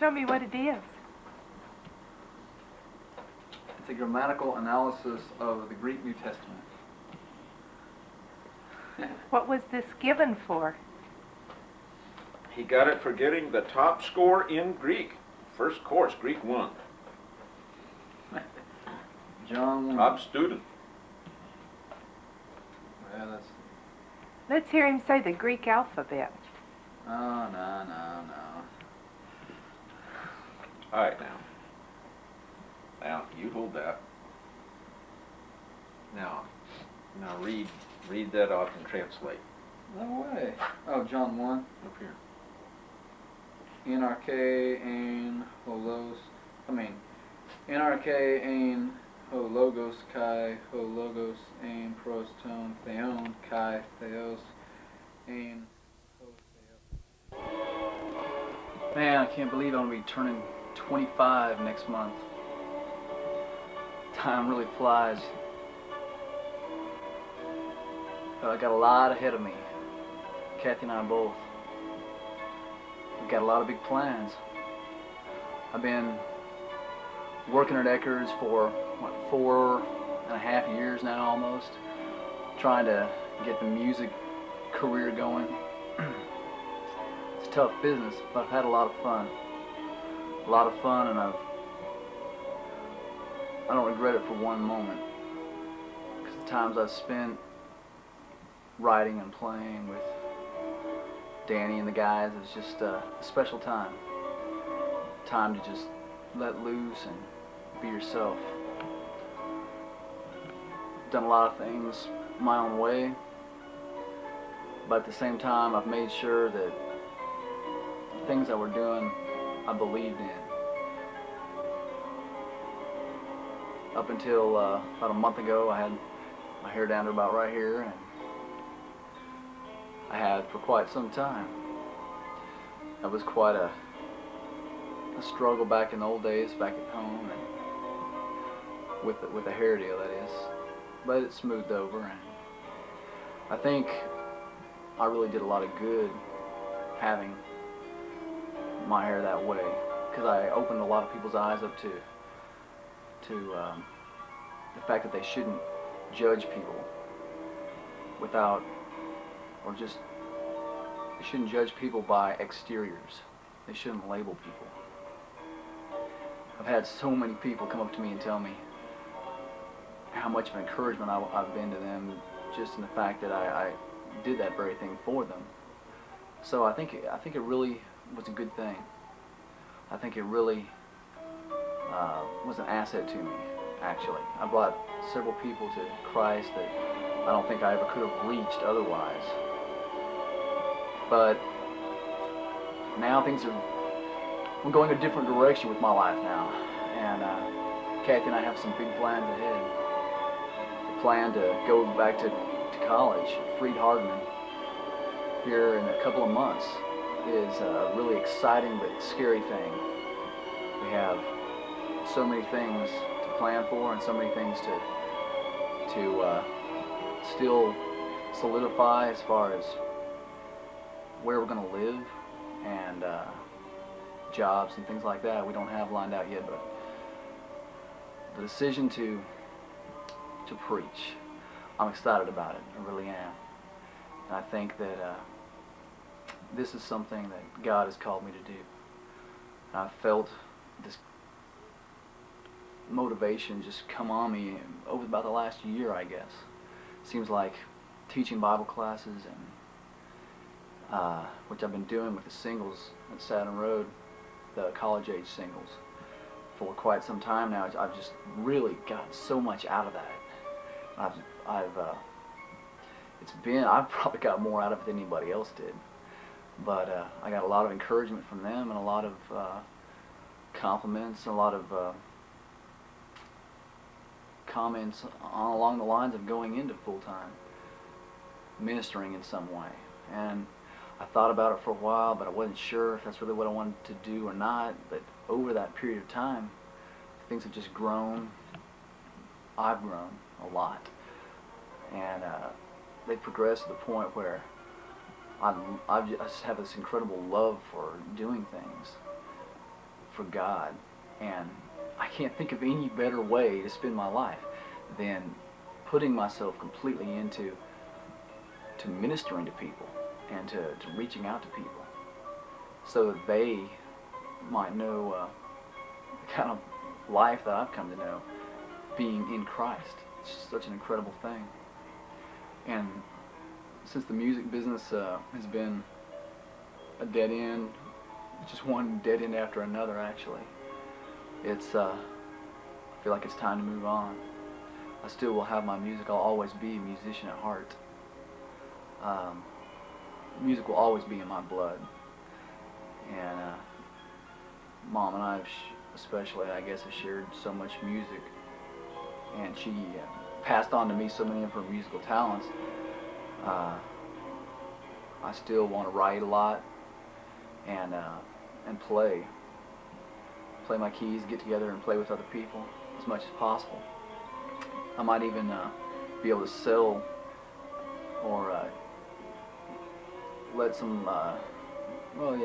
Show me what it is. It's a grammatical analysis of the Greek New Testament. What was this given for? He got it for getting the top score in Greek. First course, Greek 1. John 1. Top student. Yeah, that's... Let's hear him say the Greek alphabet. Oh, no. All right, now. Now, you hold that. Now read that off and translate. No way. Oh, John 1. Up here. NRK ein holos. NRK ein hologos kai hologos ein proston theon kai theos ein ho theos. Man, I can't believe I'm going to be turning 25 next month. Time really flies. But I got a lot ahead of me. Kathy and I both. We've got a lot of big plans. I've been working at Eckerd's for, 4.5 years now almost, trying to get the music career going. It's a tough business, but I've had a lot of fun. And I don't regret it for one moment, because the times I've spent writing and playing with Danny and the guys, it was just a special time. Time to just let loose and be yourself. Done a lot of things my own way, but at the same time I've made sure that the things that we're doing I believed in. Up until about a month ago, I had my hair down to about right here, and I had for quite some time. That was quite a struggle back in the old days, back at home, and with the hair deal, that is. But it smoothed over, and I think I really did a lot of good having my hair that way, because I opened a lot of people's eyes up to the fact that they shouldn't judge people without, or just, they shouldn't judge people by exteriors. They shouldn't label people. I've had so many people come up to me and tell me how much of encouragement I've been to them, just in the fact that I did that very thing for them. So I think it really was a good thing. I think it really was an asset to me, actually. I brought several people to Christ that I don't think I ever could have reached otherwise. But now I'm going a different direction with my life now. And Kathy and I have some big plans ahead. The plan to go back to college, Freed Hardman, here in a couple of months is a really exciting but scary thing. We have so many things to plan for and so many things to still solidify as far as where we're going to live and jobs and things like that. We don't have lined out yet, but the decision to preach, I'm excited about it. I really am. And I think that this is something that God has called me to do. And I've felt this motivation just come on me over about the last year, I guess. Seems like teaching Bible classes, and which I've been doing with the singles at Saturn Road, the college-age singles, for quite some time now. I've just really gotten so much out of that. I've probably got more out of it than anybody else did. But I got a lot of encouragement from them, and a lot of compliments, and a lot of comments along the lines of going into full-time ministering in some way. And I thought about it for a while, but I wasn't sure if that's really what I wanted to do or not. But over that period of time, things have just grown. I've grown a lot, and they've progressed to the point where I just have this incredible love for doing things for God. And I can't think of any better way to spend my life than putting myself completely into ministering to people and to reaching out to people so that they might know the kind of life that I've come to know, being in Christ. It's such an incredible thing. And since the music business has been a dead end, just one dead end after another, actually, it's I feel like it's time to move on. I still will have my music. I'll always be a musician at heart. Music will always be in my blood. And Mom and I, especially, I guess, have shared so much music, and she passed on to me so many of her musical talents. I still want to write a lot and play my keys, get together and play with other people as much as possible. I might even be able to sell or let some,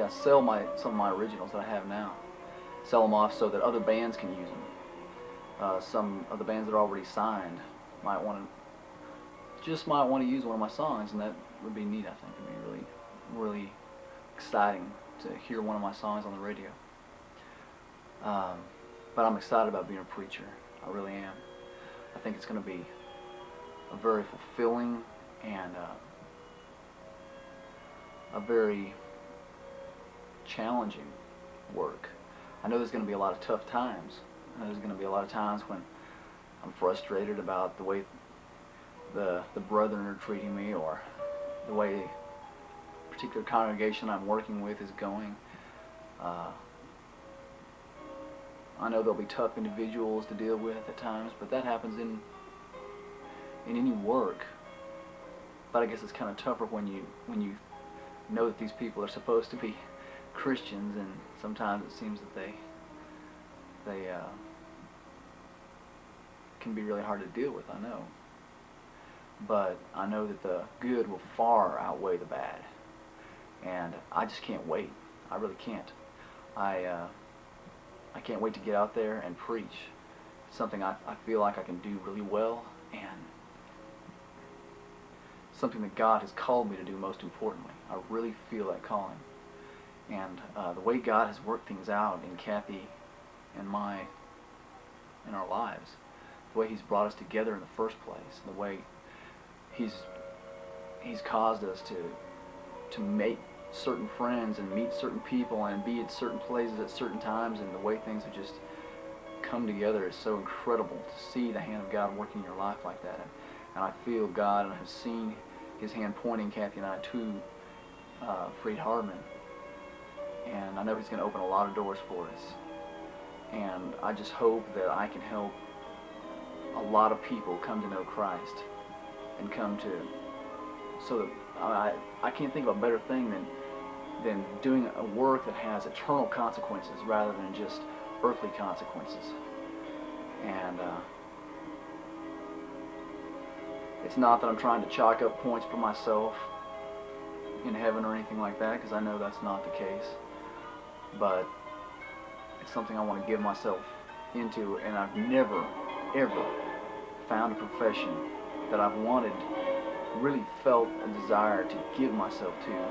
sell some of my originals that I have now. Sell them off so that other bands can use them. Some of the bands that are already signed might want to use one of my songs, and that would be neat. I think it'd be really, really exciting to hear one of my songs on the radio. But I'm excited about being a preacher. I really am. I think it's going to be a very fulfilling and a very challenging work. I know there's going to be a lot of tough times. I know there's going to be a lot of times when I'm frustrated about the way the brethren are treating me, or the way a particular congregation I'm working with is going. I know there'll be tough individuals to deal with at times, but that happens in any work. But I guess it's kind of tougher when you know that these people are supposed to be Christians, and sometimes it seems that they can be really hard to deal with. I know, but I know that the good will far outweigh the bad, and I just can't wait. I really can't. I can't wait to get out there and preach. It's something I feel like I can do really well, and something that God has called me to do most importantly. I really feel that calling. And the way God has worked things out in Kathy and in our lives, the way He's brought us together in the first place, the way He's caused us to make certain friends and meet certain people and be at certain places at certain times, and the way things have just come together is so incredible to see the hand of God working in your life like that. And I feel God, and I have seen His hand pointing Kathy and I to Freed Hardman. And I know He's going to open a lot of doors for us. And I just hope that I can help a lot of people come to know Christ and so that I can't think of a better thing than doing a work that has eternal consequences rather than just earthly consequences. And it's not that I'm trying to chalk up points for myself in heaven or anything like that, because I know that's not the case. But it's something I want to give myself into, and I've never, ever found a profession that I've really felt a desire to give myself to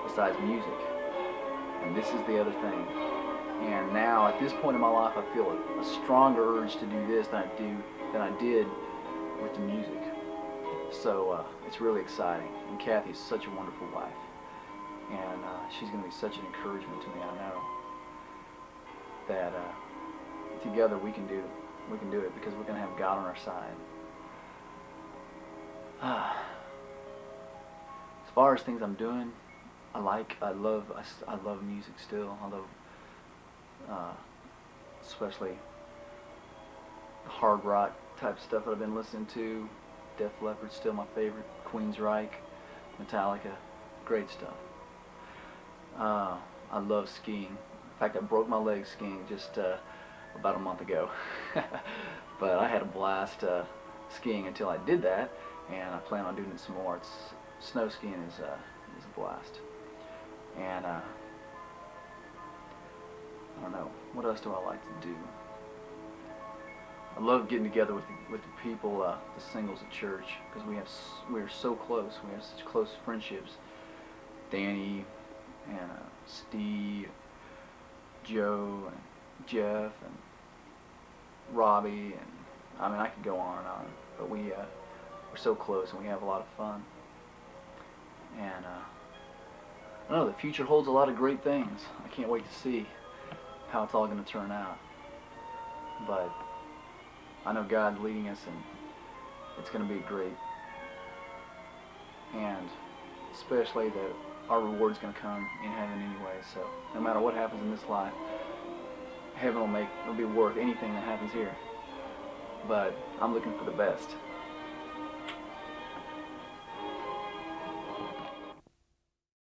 besides music. And this is the other thing. And now, at this point in my life, I feel a stronger urge to do this than I did with the music. So it's really exciting. And Kathy's such a wonderful wife. And she's going to be such an encouragement to me, I know. That together we can do it, because we're going to have God on our side. As far as things I'm doing, I love music still. I love especially the hard rock type stuff that I've been listening to. Def Leppard's still my favorite. Queensryche, Metallica, great stuff. I love skiing. In fact, I broke my leg skiing just about a month ago. But I had a blast skiing until I did that, and I plan on doing it some more. Snow skiing is a blast. And I don't know. What else do I like to do? I love getting together with the people, the singles at church, because we're so close. We have such close friendships. Danny and Steve, Joe and Jeff and Robbie, and I mean I could go on and on. But we're so close and we have a lot of fun. And I don't know, the future holds a lot of great things. I can't wait to see how it's all going to turn out. But I know God's leading us and it's going to be great. And especially that our reward's going to come in heaven anyway. So no matter what happens in this life, heaven will be worth anything that happens here. But I'm looking for the best.